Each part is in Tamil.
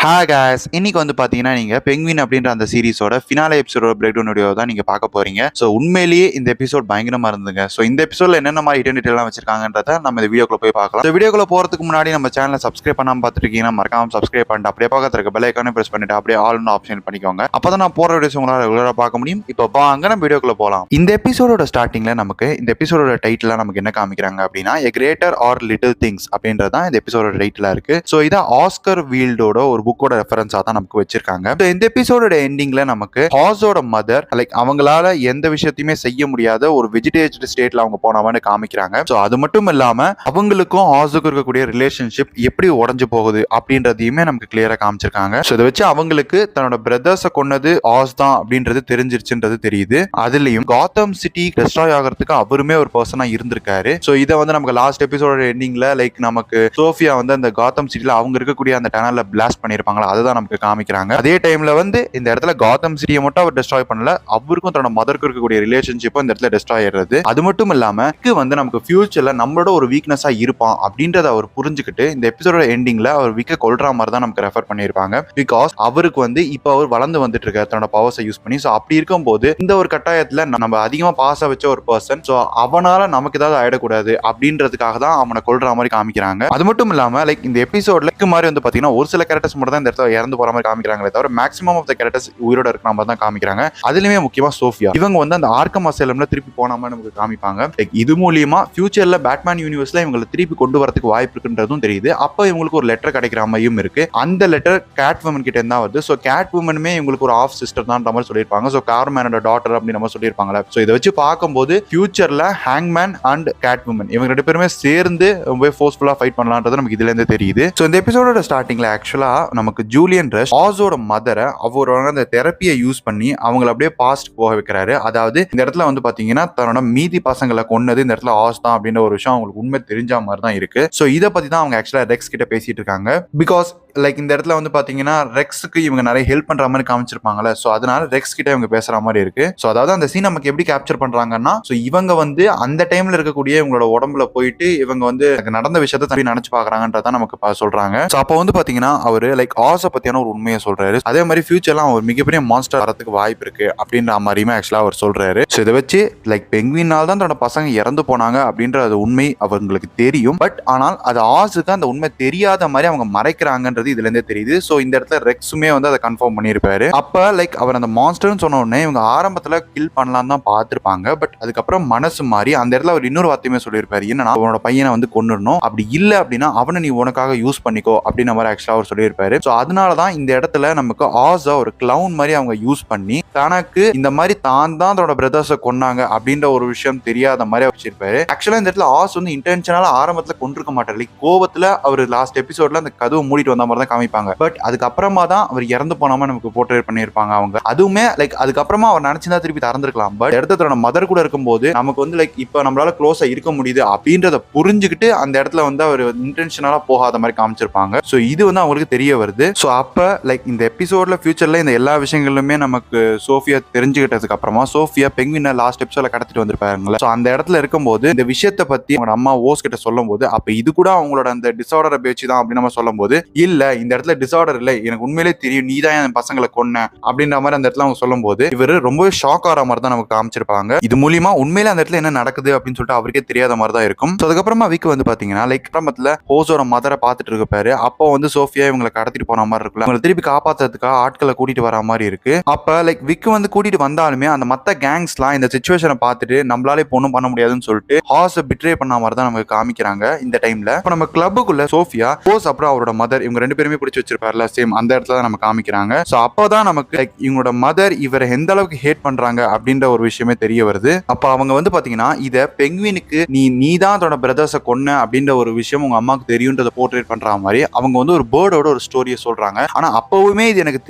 ஹாய் காய்ஸ், இன்னைக்கு வந்து பாத்தீங்கன்னா நீங்க பெங்குவின் அப்படின்ற அந்த சீரிஸோட ஃபினாலே எபிசோட பிரேக் டவுன் வீடியோ தான் நீங்க பார்க்க போறீங்க. ஸோ உண்மையிலேயே இந்த எபிசோட் பயங்கரமா இருந்துங்க. ஸோ இந்த எபிசோட்ல என்னென்ன மாதிரி டீட்டெயிலாம் வச்சிருக்காங்கன்றத நம்ம இந்த வீடியோக்குள்ள போய் பார்க்கலாம். ஸோ வீடியோக்குள்ள போறதுக்கு முன்னாடி நம்ம சேனலை சப்ஸ்கிரைப் பண்ணாம பார்த்துருக்கீங்கன்னா மறக்காம சப்ஸ்கிரைப் பண்ணிட்டு அப்படியே பக்கத்துல இருக்க பெல் ஐக்கானே பிரஸ் பண்ணிட்டு அப்படியே ஆல் ஆப்ஷன் பண்ணிக்கோங்க. அப்பதான் நான் போற வீடியோஸ் உங்களால ரெகுலரா பார்க்க முடியும். இப்போ வாங்க நம்ம வீடியோக்குள்ள போலாம். இந்த எபிசோடோட ஸ்டார்டிங்ல நமக்கு இந்த எபிசோடோட டைட்டில் நமக்கு என்ன காமிக்கிறாங்க அப்படின்னா எ கிரேட்டர் ஆர் லிட்டில் திங்ஸ் அப்படின்றது தான் இந்த எபிசோட டைட்டிலா இருக்கு. ஸோ இதை ஆஸ்கர் வீல்டோட ஒரு புக்கோட ரெஃபரன்ஸா தான் நமக்கு வச்சிருக்காங்க. இந்த எபிசோடோட எண்டிங்ல நமக்கு ஹாஸோட மதர் லைக் அவங்களால எந்த விஷயத்தையுமே செய்ய முடியாத ஒரு வெஜிடேட்டட் ஸ்டேட்ல அவங்க போனவன்னு காமிக்கிறாங்க. ஸோ அது மட்டும் இல்லாம அவங்களுக்கும் ஹாஸுக்கும் இருக்கக்கூடிய ரிலேஷன்ஷிப் எப்படி உடஞ்சு போகுது அப்படின்றதையுமே நமக்கு கிளியரா காமிச்சிருக்காங்க. ஸோ இதை வச்சு அவங்களுக்கு தன்னோட பிரதர்ஸை கொன்னது ஹாஸ் தான் அப்படின்றது தெரிஞ்சிருச்சுன்றது தெரியுது. அதுலயும் காத்தம் சிட்டி டெஸ்ட்ராய் ஆகிறதுக்கு அவருமே ஒரு பர்சனா இருந்திருக்காரு. ஸோ இதை வந்து நமக்கு லாஸ்ட் எபிசோட எண்டிங்ல லைக் நமக்கு சோஃபியா வந்து அந்த காத்தம் சிட்டில அவங்க இருக்கக்கூடிய அந்த டனல்ல பிளாஸ்ட் பண்ணிருப்பாங்களா அதுதான் நமக்கு காமிக்கிறாங்க. அதே டைம்ல வந்து இந்த இடத்துல காத்தம் சிட்டியை மட்டும் அவர் டெஸ்ட்ராய் பண்ணல, அவருக்கும் தன்னோட மதருக்கு இருக்கக்கூடிய ரிலேஷன்ஷிப்பும் இந்த இடத்துல டெஸ்ட்ராய் ஆயிடுறது. அது மட்டும் இல்லாம வந்து நமக்கு ஃபியூச்சர்ல நம்மளோட ஒரு வீக்னஸா இருப்பான் அப்படின்றத அவர் புரிஞ்சுக்கிட்டு இந்த எபிசோட எண்டிங்ல அவர் விக்க கொல்ற மாதிரி தான் நமக்கு ரெஃபர் பண்ணியிருப்பாங்க. பிகாஸ் அவருக்கு வந்து இப்போ அவர் வளர்ந்து வந்துட்டு இருக்காரு தன்னோட பவர்ஸை யூஸ் பண்ணி. ஸோ அப்படி இருக்கும்போது இந்த ஒரு கட்டாயத்துல நம்ம அதிகமா பாச வச்ச ஒரு பர்சன், ஸோ அவனால நமக்கு ஏதாவது ஆயிடக்கூடாது அப்படின்றதுக்காக தான் அவனை கொல்ற மாதிரி காமிக்கிறாங்க. அது மட்டும் இல்லாம லைக் இந்த எபிசோட்ல மாதிரி வந்து பாத்தீங்கன்னா ஒரு சில கேரக்டர்ஸ் மட்டும் தான் இந்த இடத்துல இறந்து போற மாதிரி காமிக்கிறாங்களே தவிர மேக்ஸிமம் ஆஃப் த கேரக்டர்ஸ் உயிரோட இருக்கிற மாதிரி தான் காமிக்கிறாங்க. அதுலயுமே முக்கியமா சோஃபியா இவங்க வந்து அந்த ஆர்க்கம் அசைலம்ல திருப்பி போன மாதிரி நமக்கு காமிப்பாங்க. இது மூலியமா ஃபியூச்சர்ல பேட்மேன் யூனிவர்ஸ்ல இவங்களை திருப்பி கொண்டு வரதுக்கு வாய்ப்பு இருக்குன்றதும் தெரியுது. அப்ப இவங்களுக்கு ஒரு லெட்டர் கிடைக்கிற மாதிரியும் இருக்கு. அந்த லெட்டர் கேட் உமன் கிட்ட இருந்தா வருது. ஸோ கேட் உமனுமே இவங்களுக்கு ஒரு ஆஃப் சிஸ்டர் தான் மாதிரி சொல்லியிருப்பாங்க. ஸோ கார்மேனோட டாட்டர் அப்படின்னு நம்ம சொல்லியிருப்பாங்களா. ஸோ இதை வச்சு பார்க்கும்போது ஃபியூச்சர்ல ஹேங்மேன் அண்ட் கேட் உமன் இவங்க ரெண்டு பேருமே சேர்ந்து ரொம்ப ஃபோர்ஸ்ஃபுல்லா ஃபைட் பண்ணலான்றது நமக்கு இதுல இருந்து தெரியுது. ஸோ இந்த எபிசோட ஸ்டார்டிங்ல ஆக்சுவலா நமக்கு ஜூலியன் ரஷ் ஹாஸோட மதரை அவரோட அந்த தெரப்பியை யூஸ் பண்ணி அவங்களை அப்படியே பாஸ்ட் போக வைக்கிறாரு. அதாவது இந்த இடத்துல வந்து பாத்தீங்கன்னா தன்னோட மீதி பசங்களை கொன்னது இந்த இடத்துல ஹாஸ் தான் அப்படின்ற ஒரு விஷயம் அவங்களுக்கு உண்மை தெரிஞ்ச மாதிரி தான் இருக்கு. ஸோ இதை பத்தி தான் அவங்க ஆக்சுவலா ரெக்ஸ் கிட்ட பேசிட்டு இருக்காங்க. பிகாஸ் லைக் இந்த இடத்துல வந்து பாத்தீங்கன்னா ரெக்ஸுக்கு இவங்க நிறைய ஹெல்ப் பண்ற மாதிரி காமிச்சிருப்பாங்கல்ல. ஸோ அதனால ரெக்ஸ் கிட்ட இவங்க பேசுற மாதிரி இருக்கு. ஸோ அதாவது அந்த சீன் நமக்கு எப்படி கேப்சர் பண்றாங்கன்னா ஸோ இவங்க வந்து அந்த டைம்ல இருக்கக்கூடிய இவங்களோட உடம்புல போயிட்டு இவங்க வந்து நடந்த விஷயத்த தம்பி நினைச்சு பாக்குறாங்கன்றதான் நமக்கு சொல்றாங்க. ஸோ அப்போ வந்து பாத்தீங்கன்னா அவரு லைக் ஹாஸை பத்தியான ஒரு உண்மையை சொல்றாரு. அதே மாதிரி ஃபியூச்சர்லாம் ஒரு மிகப்பெரிய மான்ஸ்டர் வரதுக்கு வாய்ப்பு இருக்கு அப்படின்ற மாதிரியுமே ஆக்சுவலா அவர் சொல்றாரு. ஸோ இதை வச்சு லைக் பெங்குவினால் தான் தன்னோட பசங்க இறந்து போனாங்க அப்படின்ற அது உண்மை அவங்களுக்கு தெரியும். பட் ஆனால் அது ஹாஸுக்கு அந்த உண்மை தெரியாத மாதிரி அவங்க மறைக்கிறாங்கன்றது இதுல இருந்தே தெரியுது. ஸோ இந்த இடத்துல ரெக்ஸுமே வந்து அதை கன்ஃபார்ம் பண்ணியிருப்பாரு. அப்ப லைக் அவர் அந்த மான்ஸ்டர்னு சொன்ன உடனே இவங்க ஆரம்பத்துல கில் பண்ணலாம் தான் பார்த்திருப்பாங்க. பட் அதுக்கப்புறம் மனசு மாறி அந்த இடத்துல அவர் இன்னொரு வார்த்தையுமே சொல்லியிருப்பாரு. என்னன்னா அவனோட பையனை வந்து கொன்னுடணும், அப்படி இல்லை அப்படின்னா அவனை நீ உனக்காக யூஸ் பண்ணிக்கோ அப்படின்ற மாதிரி ஆக்சுவலா அவர் சொல்லியிருப்பாரு. ஸோ அதனாலதான் இந்த இடத்துல நமக்கு ஹாஸை ஒரு கிளவுன் மாதிரி அவங்க யூஸ் பண்ணி தனக்கு இந்த மாதிரி தான் தன்னோட பிரதர்ஸை கொன்னாங்க அப்படின்ற ஒரு விஷயம் தெரியாத மாதிரி வச்சிருப்பாரு. ஆக்சுவலா இந்த இடத்துல ஹாஸ் வந்து இன்டென்ஷனலா ஆரம்பத்துல கொண்டிருக்க மாட்டார். லைக் கோவத்துல அவர் லாஸ்ட் எபிசோட்ல அந்த கதவை மூடிட்டு வந்த மாதிரி தான் காமிப்பாங்க. பட் அதுக்கப்புறமா தான் அவர் இறந்து போனாம நமக்கு போர்ட்ரேட் பண்ணியிருப்பாங்க அவங்க. அதுவுமே லைக் அதுக்கப்புறமா அவர் நினைச்சிருந்தா திருப்பி திறந்திருக்கலாம். பட் இடத்துல மதர் கூட இருக்கும்போது நமக்கு வந்து லைக் இப்ப நம்மளால க்ளோஸா இருக்க முடியுது அப்படின்றத புரிஞ்சுக்கிட்டு அந்த இடத்துல வந்து அவர் இன்டென்ஷனலா போகாத மாதிரி காமிச்சிருப்பாங்க. ஸோ இது வந்து அவங்களுக்கு தெரிய வருது. ஸோ அப்ப லைக் இந்த எபிசோட்ல ஃபியூச்சர்ல இந்த எல்லா விஷயங்களுமே நமக்கு சோஃபியா தெரிஞ்சுக்கிட்டதுக்கு அப்புறமா சோஃபியா பெங்குவினை லாஸ்ட் எபிசோட்ல கடத்திட்டு வந்திருப்பாங்களா. ஸோ அந்த இடத்துல இருக்கும்போது இந்த விஷயத்தை பத்தி அவங்க அம்மா ஓஸ் கிட்ட சொல்லும் போது அப்ப இது கூட அவங்களோட அந்த டிசார்டரை பேச்சு தான் அப்படின்னு நம்ம சொல்லும் போது இல்ல இந்த இடத்துல டிசார்டர் இல்லை, எனக்கு உண்மையிலே தெரியும் நீ தான் என் பசங்களை கொன்ன அப்படின்ற மாதிரி அந்த இடத்துல அவங்க சொல்லும் போது இவர் ரொம்பவே ஷாக் ஆகிற மாதிரி தான் நமக்கு காமிச்சிருப்பாங்க. இது மூலியமா உண்மையில அந்த இடத்துல என்ன நடக்குது அப்படின்னு சொல்லிட்டு அவருக்கே தெரியாத மாதிரி தான் இருக்கும். ஸோ அதுக்கப்புறமா வீக் வந்து பாத்தீங்கன்னா லைக் ஆரம்பத்துல ஹோஸோட மதரை பார்த்துட்டு இருப்பாரு. அப்போ வந்து சோஃபியா இவங்களை கடத்திட்டு போன மாதிரி இருக்குல்ல, அவங்களை திருப்பி காப்பாத்துறதுக்காக ஆட்களை கூட்டிட்டு வர மாதிரி இருக்கு. அப்ப லைக் விக் வந்து கூட்டிட்டு வந்தாலுமே அந்த மத்த கேங்ஸ்லாம் இந்த சிச்சுவேஷனை பார்த்துட்டு நம்மளாலே ஒன்றும் பண்ண முடியாதுன்னு சொல்லிட்டு ஹாஸை பிட்ரே பண்ண மாதிரி தான் நமக்கு காமிக்கிறாங்க இந்த டைம்ல. இப்போ நம்ம கிளப்புக்குள்ள சோஃபியா ஹோஸ் அப்புறம் அவரோட மதர் இவங்க ரெண்டு பேருமே பிடிச்சி வச்சிருப்பாருல சேம் அந்த இடத்துல தான் நம்ம காமிக்கிறாங்க. ஸோ அப்போதான் நமக்கு லைக் இவங்களோட மதர் இவரை எந்த அளவுக்கு ஹேட் பண்றாங்க அப்படின்ற ஒரு விஷயமே தெரிய வருது. அப்ப அவங்க வந்து பாத்தீங்கன்னா இத பெங்குவினுக்கு நீ தான் அதோட பிரதர்ஸை கொன்ன அப்படின்ற ஒரு விஷயம் உங்க அம்மாவுக்கு தெரியும்ன்றத போர்ட்ரேட் பண்ற மாதிரி அவங்க வந்து ஒரு பேர்டோட ஒரு ஸ்டோரியை சொல்றாங்க. ஆனா அப்பவுமே இது எனக்கு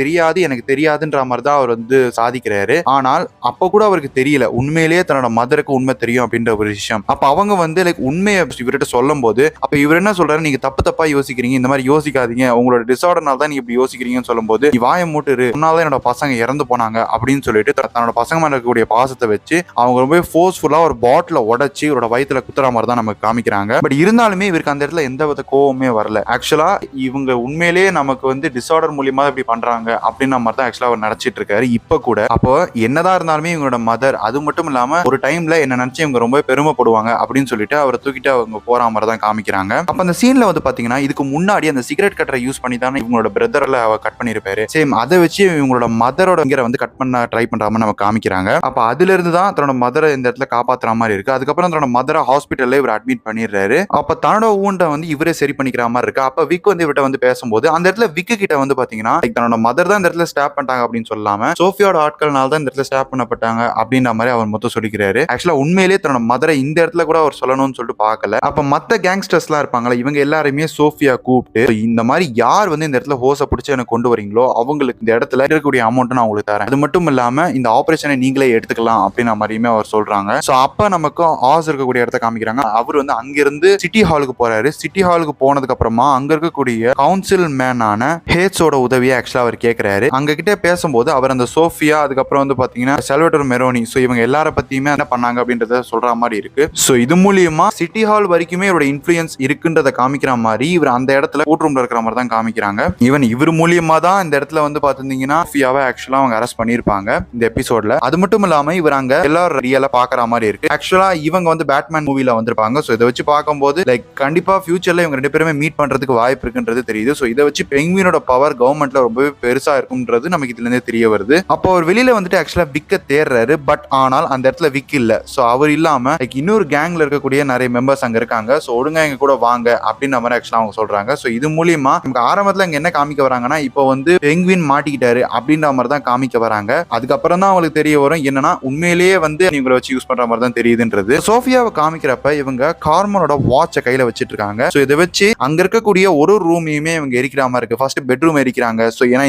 தெரியாதுன்ற மாதிரி தான் அவர் வந்து சாதிக்கிறாரு. ஆனால் அப்ப கூட அவருக்கு தெரியல உண்மையிலேயே தன்னோட மதருக்கு உண்மை தெரியும் அப்படின்ற ஒரு விஷயம். அப்ப அவங்க வந்து லைக் உண்மையை இவர்கிட்ட சொல்லும் போது அப்ப இவர் என்ன சொல்றாரு, நீங்க தப்பா யோசிக்கிறீங்க, இந்த மாதிரி யோசிக்காதீங்க உங்களோட டிசார்டர்னால தான் நீங்க இப்படி யோசிக்கிறீங்கன்னு சொல்லும்போது, நீ வாயை மூட்டுரு, உன்னால என்னோட பசங்க இறந்து போனாங்க அப்படின்னு சொல்லிட்டு தன்னோட பசங்க மேல இருக்கக்கூடிய பாசத்தை வச்சு அவங்க ரொம்ப ஃபோர்ஸ்ஃபுல்லா ஒரு பாட்டில உடைச்சு இவரோட வயித்துல குத்துற மாதிரி தான் நமக்கு காமிக்கிறாங்க. பட் இருந்தாலுமே இவருக்கு அந்த இடத்துல எந்த வித கோவமே வரல. ஆக்சுவலா இவங்க உண்மையிலேயே நமக்கு வந்து டிசார்டர் மூலியமா இப்படி பண்றாங்க அப்படின்ற மாதிரி தான் ஆக்சுவலா அவர் நினைச்சிட்டு இருக்காரு இப்ப கூட. அப்போ என்னதான் இருந்தாலுமே இவங்களோட மதர், அது மட்டும் இல்லாம ஒரு டைம்ல என்ன நினைச்சு இவங்க ரொம்ப பெருமைப்படுவாங்க அப்படின்னு சொல்லிட்டு அவரை தூக்கிட்டு அவங்க போற மாதிரி தான் காமிக்கிறாங்க. அப்ப அந்த சீன்ல வந்து பாத்தீங்கன்னா இதுக்கு முன்னாடி அந்த சிகரெட் கட்டரை யூஸ் பண்ணி தானே இவங்களோட பிரதர்ல கட் பண்ணிருப்பாரு. சேம் அதை வச்சு இவங்களோட மதரோட வந்து கட் பண்ண ட்ரை பண்ற மாதிரி நம்ம காமிக்கிறாங்க. அப்ப அதுல இருந்து தான் தன்னோட மதரை இந்த இடத்துல காப்பாத்துற மாதிரி இருக்கு. அதுக்கப்புறம் தன்னோட மதரை ஹாஸ்பிட்டல்ல இவர் அட்மிட் பண்ணிடுறாரு. அப்ப தன்னோட ஊண்ட வந்து இவரே சரி பண்ணிக்கிற மாதிரி இருக்கு. அப்ப விக் வந்து இவர்கிட்ட வந்து பேசும்போது அந்த இடத்துல விக்கு கிட்ட வந்து பாத்தீங்கன்னா தன்னோட மதர் தான் இந்த இடத்துல ஸ்டாப் பண்ணிட்டாங்க அப்படின்னு சொல்லாம சோஃபியோட ஆட்கள்னால தான் இந்த இடத்துல ஸ்டாப் பண்ணப்பட்டாங்க அப்படின்ற மாதிரி அவர் மொத்தம் சொல்லிக்கிறாரு. ஆக்சுவலா உண்மையிலேயே தன்னோட மதரை இந்த இடத்துல கூட அவர் சொல்லணும்னு சொல்லிட்டு பார்க்கல. அப்ப மத்த கேங்ஸ்டர்ஸ் எல்லாம் இருப்பாங்களா, இவங்க எல்லாருமே சோஃபியா கூப்பிட்டு இந்த மாதிரி யார் வந்து இந்த இடத்துல ஹோஸை பிடிச்சி எனக்கு கொண்டு வரீங்களோ அவங்களுக்கு இந்த இடத்துல இருக்கக்கூடிய அமௌண்ட் நான் உங்களுக்கு தரேன், அது மட்டும் இல்லாம இந்த ஆபரேஷனை நீங்களே எடுத்துக்கலாம் அப்படின்ற மாதிரியுமே அவர் சொல்றாங்க. சோ அப்ப நமக்கு ஆஸ் இருக்கக்கூடிய இடத்த காமிக்கிறாங்க. அவர் வந்து அங்கிருந்து சிட்டி ஹாலுக்கு போறாரு. சிட்டி ஹாலுக்கு போனதுக்கு அப்புறமா அங்க இருக்கக்கூடிய கவுன்சில் மேனான ஹேட்ஸோட உதவியை ஆக்சுவலா அவர் கேட்கிறாரு. அங்க கிட்ட பேசும்போது அவர் அந்த சோஃபியா, அதுக்கப்புறம் வந்து பாத்தீங்கன்னா செல்வட்டர் மெரோனி, சோ இவங்க எல்லார பத்தியுமே என்ன பண்ணாங்க அப்படின்றத சொல்ற மாதிரி இருக்கு. சோ இது மூலியமா சிட்டி ஹால் வரைக்குமே இவரோட இன்ஃப்ளூயன்ஸ் இருக்குன்றத காமிக்கிற மாதிரி இவர் அந்த இடத்துல கோர்ட் ரூம்ல இருக்கிற மாதிரி தான் காமிக்கிறாங்க. ஈவன் இவர் மூலியமா தான் இந்த இடத்துல வந்து பாத்தீங்கன்னா சோஃபியாவை ஆக்சுவலா அவங்க அரெஸ்ட் பண்ணிருப்பாங்க இந்த எபிசோட்ல. அது மட்டும் இல்லாம இவர் அங்க எல்லாரும் ரியலா பாக்குற மாதிரி இருக்கு. ஆக்சுவலா இவங்க வந்து பேட்மேன் மூவில வந்திருப்பாங்க. சோ இதை வச்சு பார்க்கும்போது லைக் கண்டிப்பா ஃபியூச்சர்ல இவங்க ரெண்டு பேருமே மீட் பண்றதுக்கு வாய்ப்பு இருக்குன்றது தெரியுது. சோ இதை வச்சு பெங்குவினோட பவர் கவர்மெண்ட்ல ரொம்பவே பெருசா இருக்கும்ன்றது நமக்கு இதுல இருந்தே தெரிய வருது. அப்போ அவர் வெளியில வந்துட்டு ஆக்சுவலா விக்க தேடுறாரு. பட் ஆனால் அந்த இடத்துல விக் இல்ல. சோ அவர் இல்லாம லைக் இன்னொரு கேங்ல இருக்கக்கூடிய நிறைய மெம்பர்ஸ் அங்க இருக்காங்க. சோ ஒழுங்கா எங்க கூட வாங்க அப்படின்ற மாதிரி ஆக்சுவலா அவங்க சொல்றாங்க. சோ இது மூலியமா நமக்கு ஆரம்பத்துல இங்க என்ன காமிக்க வராங்கன்னா, இப்போ வந்து பெங்குவின் மாட்டிக்கிட்டாரு அப்படின்ற மாதிரி தான் காமிக்க வராங்க. அதுக்கப்புறம் தான் அவங்களுக்கு தெரிய வரும் என்னன்னா உண்மையிலேயே வந்து இவங்களை வச்சு யூஸ் பண்ற மாதிரி தான் தெரியுதுன்றது. சோஃபியாவை காமிக்கிறப்ப இவங்க கார்மனோட வாட்சை கையில வச்சிட்டு இருக்காங்க. சோ இதை வச்சு அங்க இருக்கக்கூடிய ஒரு ரூமையுமே இவங்க எரிக்கிற மாதிரி இருக்கு. First bedroom எரிக்கிறாங்க. சோ ஏன்னா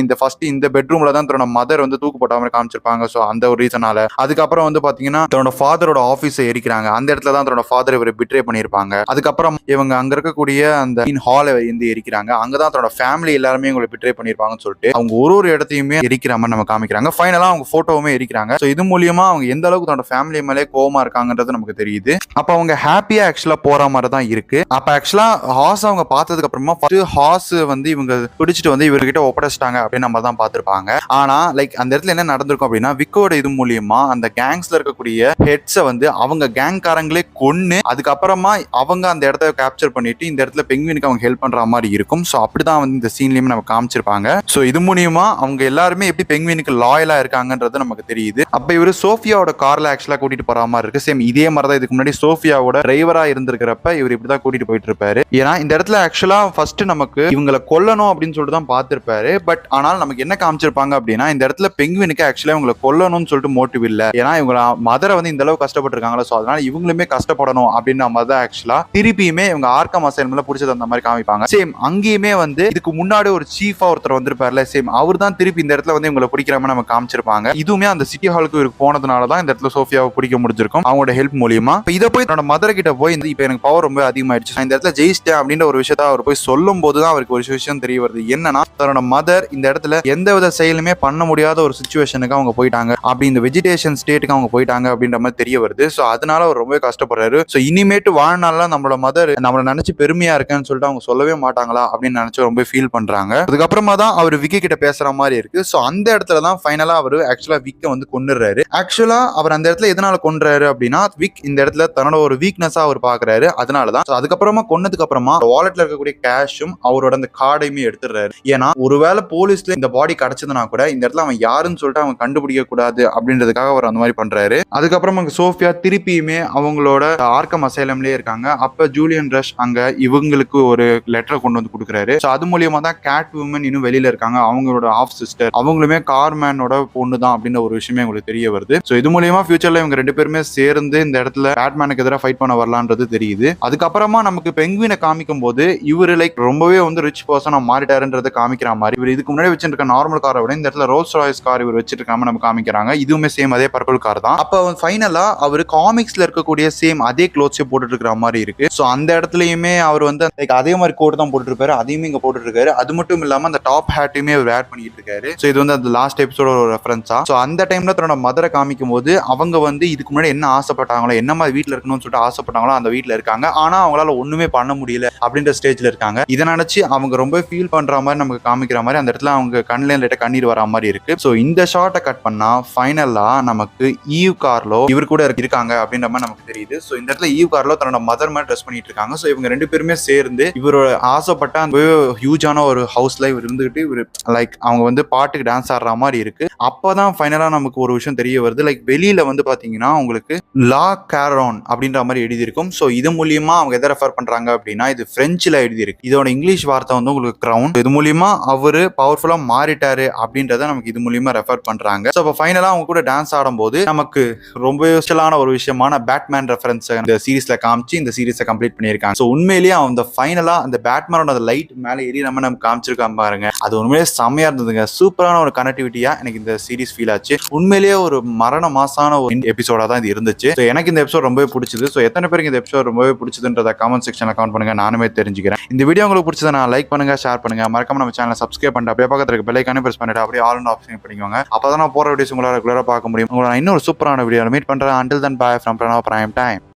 இந்த பெட்ரூம்ல தான் தன்னோட மதர் வந்து தூக்கு போட்ட மாதிரி காமிச்சிருப்பாங்க. சோ அந்த ஒரு ரீசனால. அதுக்கப்புறம் வந்து பாத்தீங்கன்னா தன்னோட ஃபாதரோட ஆபீஸை எரிக்கிறாங்க. அந்த இடத்துல தான் தன்னோட ஃபாதர் இவர் பிட்ரே பண்ணிருப்பாங்க. அதுக்கப்புறம் இவங்க அங்க இருக்கக்கூடிய அந்த ஹாலை வந்து எரிக்கிறாங்க. அங்கதான் தன்னோட ஃபேமிலி எல்லாருமே இவங்களை பிட்ரே பண்ணிருப்பாங்கன்னு சொல்லிட்டு அவங்க ஒரு இடத்தையுமே எரிக்கிற மாதிரி நம்ம காமிக்கிறாங்க. ஃபைனலா அவங்க போட்டோவுமே எரிக்கிறாங்க. சோ இது மூலியமா அவங்க எந்த அளவுக்கு தன்னோட ஃபேமிலி மேலே கோவமா இருக்காங்கன்றது நமக்கு தெரியுது. அப்ப அவங்க ஹாப்பியா ஆக்சுவலா போற மாதிரி தான் இருக்கு. அப்ப ஆக்சுவலா ஹாஸ் அவங்க பார்த்ததுக்கு அப்புறமா ஹாஸ் வந்து இவங்க பிடிச்சிட்டு வந்து இவர்கிட்ட ஒப்படைச்சிட்டாங்க அப்படின்னு நம்ம தான் பார்த்திருப்பாங்க. ஆனா லைக் அந்த இடத்துல என்ன நடந்திருக்கும் அப்படின்னா விக்கோட இது மூலியமா அந்த கேங்ஸ்ல இருக்கக்கூடிய ஹெட்ஸை வந்து அவங்க கேங்காரங்களே கொன்னு அதுக்கப்புறமா அவங்க அந்த இடத்த கேப்சர் பண்ணிட்டு இந்த இடத்துல பெங்குவினுக்கு அவங்க ஹெல்ப் பண்ற மாதிரி இருக்கும். சோ அப்படிதான் வந்து இந்த சீன்லயுமே நம்ம காமிச்சிருப்பாங்க. சோ இது மூலியமா அவங்க எல்லாருமே எப்படி பெங்குவினுக்கு லாயலா இருக்காங்கன்றது நமக்கு தெரியுது. அப்ப இவரு சோஃபியாவோட கார்ல ஆக்சுவலா கூட்டிட்டு போற மாதிரி இருக்கு. சேம் இதே மாதிரி தான் இதுக்கு முன்னாடி சோஃபியாவோட டிரைவரா இருந்திருக்கிறப்ப இவர் இப்படிதான் கூட்டிட்டு போயிட்டு இருப்பாரு. ஏன்னா இந்த இடத்துல ஆக்சுவலா ஃபர்ஸ்ட் நமக்கு இவங்களை கொல்லணும் அப்படின்னு சொல்லிட்டு தான் பார்த்திருப்பாரு. பட் ஆனால் நமக்கு என்ன காமிச்சிருப்பாங்க அப்படின்னா இந்த இடத்துல பெங்குவினுக்கு ஆக்சுவலா இவங்களை கொல்லணும்னு சொல்லிட்டு மோட்டிவ் இல்ல. ஏன்னா இவங்க மதரை வந்து இந்த அளவு கஷ்டப்பட்டு இருக்காங்களா, சோ அதனால இவங்களுமே கஷ்டப்படணும் அப்படின்ற மாதிரி தான் ஆக்சுவலா திருப்பியுமே இவங்க ஆர்க்கம் அசைன்மெண்ட்ல பிடிச்சது அந்த மாதிரி காமிப்பாங்க. சேம் அங்கேயுமே வந்து இதுக்கு முன்னாடி ஒரு சீஃபா ஒருத்தர் வந்திருப்பார்ல, சேம் அவர் தான் திருப்பி இந்த இடத்துல வந்து இவங்களை பிடிக்கிற மாதிரி நம்ம காமிச்சிருப்பாங்க. இதுவுமே அந்த சிட்டி ஹாலுக்கு இவருக்கு போனதுனால தான் இந்த இடத்துல சோஃபியாவை பிடிக்க முடிஞ்சிருக்கும் அவங்களோட ஹெல்ப் மூலியமா. இதை போய் தன்னோட மதர் கிட்ட போய் இப்ப எனக்கு பவர் ரொம்ப அதிகமாயிடுச்சு, இந்த இடத்துல ஜெயிச்சிட்டேன் அப்படின்ற ஒரு விஷயத்த அவர் போய் சொல்லும் போதுதான் அவருக்கு ஒரு விஷயம் தெரிய வருது. என்னன்னா தன்னோட மதர் இந்த இடத்துல எந்த வித செயலுமே பண்ண முடியாத ஒரு சிச்சுவேஷனுக்கு அவங்க போயிட்டாங்க, அப்படி இந்த வெஜிடேஷன் ஸ்டேட்டுக்கு அவங்க போயிட்டாங்க அப்படின்ற மாதிரி தெரிய வருது. சோ அதனால அவர் ரொம்ப கஷ்டப்படுறாரு. சோ இனிமேட்டு வாழ்நாள்லாம் நம்மளோட மதர் நம்மளை நினைச்சு பெருமையா இருக்கேன்னு சொல்லிட்டு அவங்க சொல்லவே மாட்டாங்களா அப்படின்னு நினைச்சு ரொம்ப ஃபீல் பண்றாங்க. அதுக்கப்புறமா தான் அவர் விக்கி கிட்ட பேசுற மாதிரி இருக்கு. சோ அந்த இடத்துல தான் ஃபைனலா அவர் ஆக்சுவலா விக்க வந்து கொன்னுறாரு. ஆக்சுவலா அவர் அந்த இடத்துல எதனால கொன்றாரு அப்படின்னா விக் இந்த இடத்துல தன்னோட ஒரு வீக்னஸா அவர் பாக்குறாரு. அதனாலதான் அதுக்கப்புறமா கொன்னதுக்கு அப்புறமா வாலெட்ல இருக்கக்கூடிய கேஷும் அவரோட அந்த கார்டையுமே எடுத்துறாரு. ஏன்னா ஒருவேளை போலீஸ்ல இந்த பாடி கிடைச்சதுனா கூட இந்த இடத்துல அவன் யாருன்னு சொல்லிட்டு அவங்க கண்டுபிடிக்க கூடாது அப்படின்றதுக்காக அவர் அந்த மாதிரி பண்றாரு. அதுக்கப்புறம் அங்க சோஃபியா திருப்பியுமே அவங்களோட ஆர்க்கம் அசைலம்லயே இருக்காங்க. அப்ப ஜூலியன் ரஷ் அங்க இவங்களுக்கு ஒரு லெட்டரை கொண்டு வந்து கொடுக்குறாரு. அது மூலியமா தான் கேட் உமன் இன்னும் வெளியில இருக்காங்க. அவங்களோட ஆஃப் சிஸ்டர் அவங்களுமே கார்மேனோட பொண்ணு தான் அப்படின்ற ஒரு விஷயமே உங்களுக்கு தெரிய வருது. சோ இது மூலியமா ஃபியூச்சர்ல இவங்க ரெண்டு பேருமே சேர்ந்து இந்த இடத்துல பேட்மேனுக்கு எதிராக ஃபைட் பண்ண வரலான்றது தெரியுது. அதுக்கப்புறமா நமக்கு பெங்குவினை காமிக்கும் போது இவரு லைக் ரொம்பவே வந்து ரிச் பர்சனா மாறிட்டாருன்றதை காமிக்கிற மாதிரி இவர் இதுக்கு முன்னாடி வச்சிருக்க நார்மல் காரை விட இந்த இடத்துல ரோல்ஸ் ராய்ஸ் கார் இவர் வச்சிருக்காம நம்ம காமிக்கிறாங்க. இதுவுமே சேம் அதே பர்பிள் கார் தான். அப்ப ஃபைனலா அவர் காமிக்ஸ்ல இருக்கக்கூடிய சேம் அதே க்ளோத்ஸே போட்டுட்டு இருக்கிற மாதிரி இருக்கு. சோ அந்த இடத்துலயுமே அவர் வந்து அதே மாதிரி கோட் தான் போட்டுருப்பாரு. அதையுமே இங்க போட்டுட்டு இருக்காரு. அது மட்டும் இல்லாம அந்த டாப் ஹேட்டையுமே அவர் வேர் பண்ணிட்டு இருக்காரு. ஸோ இது வந்து அந்த லாஸ்ட் எபிசோட ஒரு ரெஃபரன்ஸா. ஸோ அந்த டைம்ல தன்னோட மதரை காமிக்கும் போது அவங்க வந்து இதுக்கு முன்னாடி என்ன ஆசைப்பட்டாங்களோ, என்ன மாதிரி வீட்டில் இருக்கணும்னு சொல்லிட்டு ஆசைப்பட்டாங்களோ அந்த வீட்டில் இருக்காங்க. ஆனா அவங்களால ஒண்ணுமே பண்ண முடியல அப்படின்ற ஸ்டேஜ்ல இருக்காங்க. இதை நினைச்சு அவங்க ரொம்ப ஃபீல் பண்ற மாதிரி நமக்கு காமிக்கிற மாதிரி அந்த இடத்துல அவங்க கண்ணில் லைட்டா கண்ணீர் வர மாதிரி இருக்கு. ஸோ இந்த ஷார்ட்டை கட் பண்ணா ஃபைனலா நமக்கு ஈவ் கார்லோ இவர் கூட இருக்காங்க அப்படின்ற மாதிரி நமக்கு தெரியுது. ஸோ இந்த இடத்துல ஈவ் கார்லோ தன்னோட மதர் மாதிரி ட்ரெஸ் பண்ணிட்டு இருக்காங்க. ஸோ இவங்க ரெண்டு பேருமே சேர்ந்து இவரோட ஆசைப்பட்ட அந்த ஹியூஜான ஒரு ஹவுஸ்ல இவர் இருந்துகிட்டு இவர் லைக் அவங்க வந்து பாட்டுக்கு டான்ஸ் ஆடுற மாதிரி இருக்கு. அப்பதான் ஃபைனலா நமக்கு ஒரு விஷயம் தெரிய வருது. லைக் வெளியில வந்து பாத்தீங்கன்னா உங்களுக்கு லா கேரோன் அப்படின்ற மாதிரி எழுதியிருக்கும். ஸோ இது மூலியமா அவங்க எதை ரெஃபர் பண்றாங்க அப்படின்னா இது பிரெஞ்சுல எழுதியிருக்கு. இதோட இங்கிலீஷ் வார்த்தை வந்து உங்களுக்கு கிரவுன். இது மூலியமா அவரு பவர்ஃபுல்லா மாறிட்டாரு அப்படின்றத நமக்கு இது மூலியமா ரெஃபர் பண்றாங்க. ஸோ அப்போ ஃபைனலா அவங்க கூட டான்ஸ் ஆடும்போது நமக்கு ரொம்ப யூஸ்ஃபுல்லான ஒரு விஷயமான பேட்மேன் ரெஃபரன்ஸ் இந்த சீரீஸ்ல காமிச்சு இந்த சீரீஸை கம்ப்ளீட் பண்ணியிருக்காங்க. ஸோ உண்மையிலேயே அந்த ஃபைனலா அந்த பேட்மேனோட அந்த லைட் மேலே ஏறி நம்ம காமிச்சிருக்காம பாருங்க. அது உண்மையிலேயே செம்மையா இருந்ததுங்க. சூப்பரான ஒரு கனெக்டிவிட்டியா எனக்கு இந்த சீரீஸ் ஃபீல் ஆச்சு. உண்மையிலேயே ஒரு மரண மாசான ஒரு எபிசோடா தான் இது இருந்துச்சு. ஸோ எனக்கு இந்த எபிசோட் ரொம்பவே பிடிச்சது. ஸோ எத்தனை பேருக்கு இந்த எபிசோட் ரொம்பவே பிடிச்சதுன்றத கமெண்ட் செக்ஷன்ல கமெண்ட் பண்ணுங்க. நானுமே தெரிஞ்சுக்கிறேன். இந்த வீடியோ உங்களுக்கு பிடிச்சதை நான் லைக் பண்ணுங்க, ஷேர் பண்ணுங்க, மறக்காம நம்ம சேனலை சப்ஸ்கிரைப் பண்ணிட்டு அப்படியே பக்கத்துல இருக்க பெல் ஐகானை பிரஸ் பண்ணிட்டு அப்படியே ஆல் ஆப்ஷன் பண்ணிக்கோங்க. அப்பதான் நான் போற வீடியோஸ் உங்களால ரெகுலரா பார்க்க முடியும். உங்களை நான் இன்னொரு சூப்பரான வீடியோ மீட் பண்றேன். Until then, bye from Pranav Prime Time.